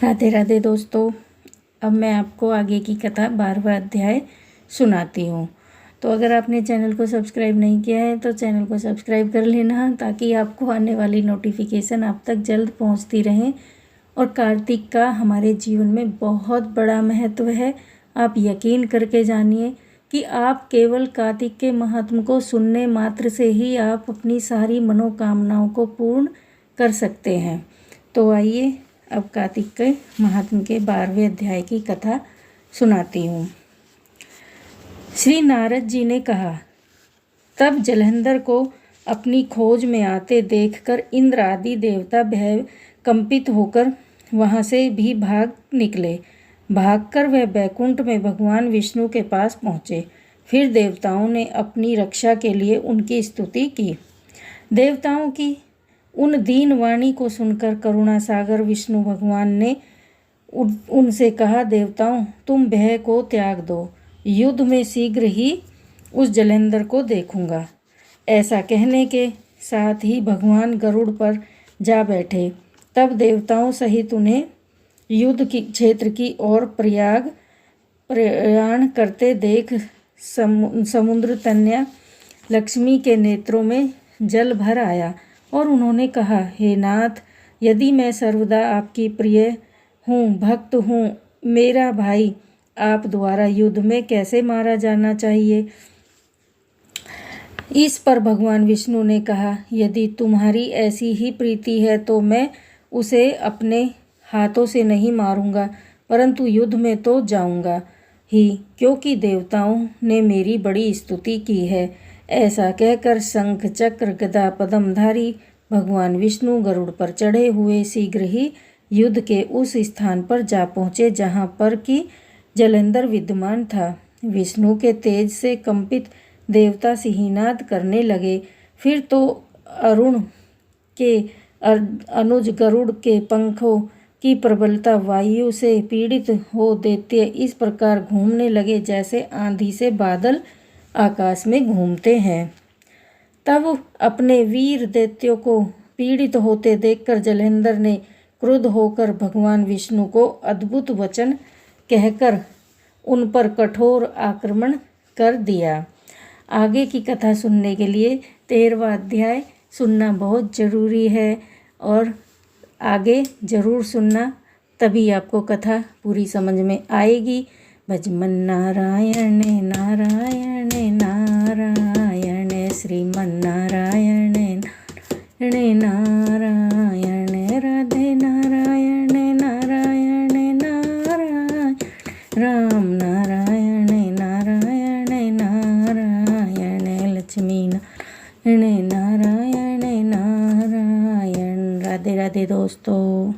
राधे राधे दोस्तों। अब मैं आपको आगे की कथा 12वां अध्याय सुनाती हूँ। तो अगर आपने चैनल को सब्सक्राइब नहीं किया है तो चैनल को सब्सक्राइब कर लेना, ताकि आपको आने वाली नोटिफिकेशन आप तक जल्द पहुँचती रहें। और कार्तिक का हमारे जीवन में बहुत बड़ा महत्व है। आप यकीन करके जानिए कि आप केवल कार्तिक के महात्म को सुनने मात्र से ही आप अपनी सारी मनोकामनाओं को पूर्ण कर सकते हैं। तो आइए अब कार्तिक के महात्म के 12वें अध्याय की कथा सुनाती हूँ। श्री नारद जी ने कहा, तब जलंधर को अपनी खोज में आते देखकर इंद्र आदि देवता भय कंपित होकर वहाँ से भी भाग निकले। भागकर वह बैकुंठ में भगवान विष्णु के पास पहुँचे। फिर देवताओं ने अपनी रक्षा के लिए उनकी स्तुति की। देवताओं की उन दीन वाणी को सुनकर करुणा सागर विष्णु भगवान ने उनसे कहा, देवताओं, तुम भय को त्याग दो। युद्ध में शीघ्र ही उस जलंधर को देखूंगा। ऐसा कहने के साथ ही भगवान गरुड़ पर जा बैठे। तब देवताओं सहित उन्हें युद्ध की क्षेत्र की ओर प्रयाण करते देख समुद्र तन्या लक्ष्मी के नेत्रों में जल भर आया और उन्होंने कहा, हे नाथ, यदि मैं सर्वदा आपकी प्रिय हूँ, भक्त हूँ, मेरा भाई आप द्वारा युद्ध में कैसे मारा जाना चाहिए। इस पर भगवान विष्णु ने कहा, यदि तुम्हारी ऐसी ही प्रीति है तो मैं उसे अपने हाथों से नहीं मारूंगा, परंतु युद्ध में तो जाऊंगा ही, क्योंकि देवताओं ने मेरी बड़ी स्तुति की है। ऐसा कहकर शंख चक्र गदा पद्मधारी भगवान विष्णु गरुड़ पर चढ़े हुए शीघ्र ही युद्ध के उस स्थान पर जा पहुँचे जहाँ पर कि जलंधर विद्यमान था। विष्णु के तेज से कंपित देवता सिंहनाद करने लगे। फिर तो अरुण के अनुज गरुड़ के पंखों की प्रबलता वायु से पीड़ित हो दैत्य इस प्रकार घूमने लगे जैसे आंधी से बादल आकाश में घूमते हैं। तब अपने वीर दैत्यों को पीड़ित होते देखकर जलंधर ने क्रुद्ध होकर भगवान विष्णु को अद्भुत वचन कहकर उन पर कठोर आक्रमण कर दिया। आगे की कथा सुनने के लिए 13वां अध्याय सुनना बहुत ज़रूरी है और आगे ज़रूर सुनना, तभी आपको कथा पूरी समझ में आएगी। भजमन नारायण नारायण नारायण श्रीमन नारायण नारायण नारायण राधे नारायण नारायण नारायण राम नारायण नारायण नारायण लक्ष्मी नारायण नारायण नारायण। राधे राधे दोस्तों।